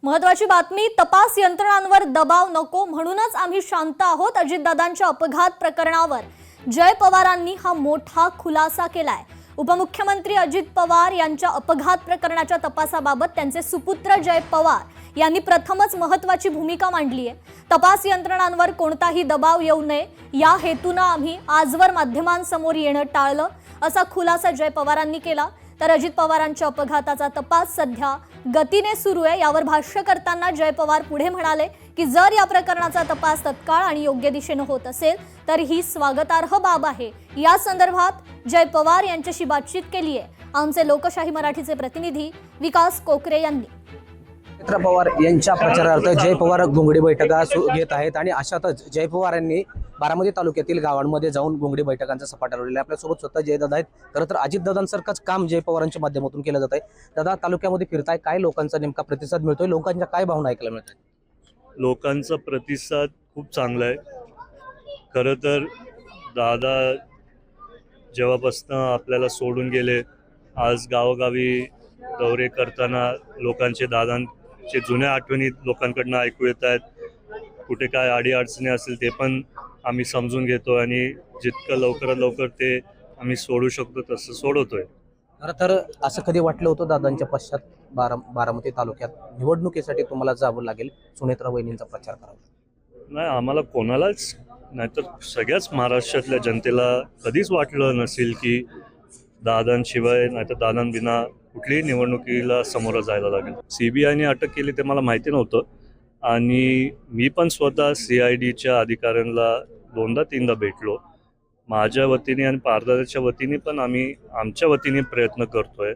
महत्त्वाची बातमी, तपास यंत्रणांवर दबाव नको म्हणूनच आम्ही शांत आहोत। अजितदादांच्या अपघात प्रकरणावर जय पवारांनी हा मोठा खुलासा केलाय। उपमुख्यमंत्री अजित पवार यांच्या अपघात प्रकरणाच्या तपासाबाबत त्यांचे सुपुत्र जय पवार यांनी प्रथमच महत्त्वाची भूमिका मांडली आहे। तपास यंत्रणांवर कोणताही दबाव येऊ नये या हेतूने आम्ही आजवर माध्यमांसमोर येणं टाळलं, असा खुलासा जय पवारांनी केला। तर अजित पवारांच्या अपघाताचा तपास सध्या गतीने सुरू आहे। यावर भाष्य करताना जय पवार पुढे म्हणाले की जर या प्रकरणाचा तपास तत्काळ आणि योग्य दिशेने होत असेल तर ही स्वागतार्ह बाब आहे। या संदर्भात जय पवार यांच्याशी बातचीत केली आहे आमचे लोकशाही मराठीचे प्रतिनिधी विकास कोकरे यांनी। सुनेत्रा पवार यांच्या प्रचारार्थ जय पवार घोंगडी बैठका घेत आहेत आणि अशातच जय पवार यांनी बारामती तालुक्यातील गावांमध्ये जाऊन घोंगडी बैठकांचा सपाटा लावलेला आहे। आपल्यासोबत स्वतः जयदादा आहेत। खरं तर अजितदादांसारखंच काम जय पवारांच्या माध्यमातून केलं जात आहे। दादा, तालुक्यामध्ये फिरताय, काय लोकांचा नेमका प्रतिसाद मिळतोय, लोकांच्या काय भावना ऐकायला मिळतात? लोकांचा प्रतिसाद खूप चांगला आहे। खरं तर दादा जेव्हापासून आपल्याला सोडून गेले, आज गावोगावी दौरे करताना लोकांचे दादांचे जुन्या आठवणी लोकांकडनं ऐकू येत आहेत। कुठे काय अडीअडचणी असेल ते पण आम्ही समजून घेतो आणि जितकं लवकरात लवकर ते आम्ही सोडू शकतो तसं सोडवतोय। खरं तर असं कधी वाटलं होतं दादांच्या पश्चात बारामती तालुक्यात निवडणुकीसाठी तुम्हाला जावं लागेल, सुनेत्रा वहिनींचा प्रचार करावा? नाही, आम्हाला कोणालाच नाहीतर सगळ्याच महाराष्ट्रातल्या जनतेला कधीच वाटलं नसेल की दादांशिवाय नाहीतर दादांविना कुठलीही निवडणुकीला समोर जायला लागेल। CBIने अटक केली ते मला माहिती नव्हतं आणि मी पण स्वतः CIDच्या अधिकाऱ्यांना 2दा-3दा भेटलो। माझ्या वतीने आणि पारदादाच्या वतीने पण आम्ही आमच्या वतीने प्रयत्न करतोय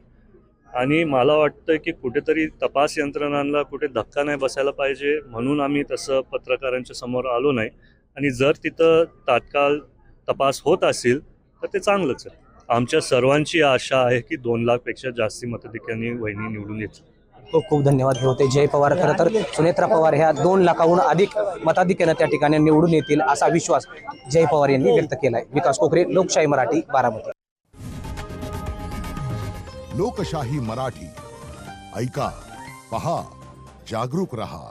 आणि मला वाटतं की कुठेतरी तपास यंत्रणांना कुठे धक्का नाही बसायला पाहिजे म्हणून आम्ही तसं पत्रकारांच्या समोर आलो नाही। आणि जर तिथं तात्काळ तपास होत असेल तर ते चांगलंच आहे। आमच्या सर्वांची आशा आहे की 2 लाखपेक्षा जास्ती मताधिक्यांनी वहिनी निवडून येतील। खूप खूप धन्यवाद। हे होते जय पवार। खरं तर सुनेत्रा पवार ह्या 2 लाखाहून अधिक मताधिक्याने त्या ठिकाणी निवडून येतील असा विश्वास जय पवार यांनी व्यक्त केलाय। विकास कोकरे, लोकशाही मराठी, बारामती। लोकशाही मराठी ऐका, पहा, जागरूक रहा।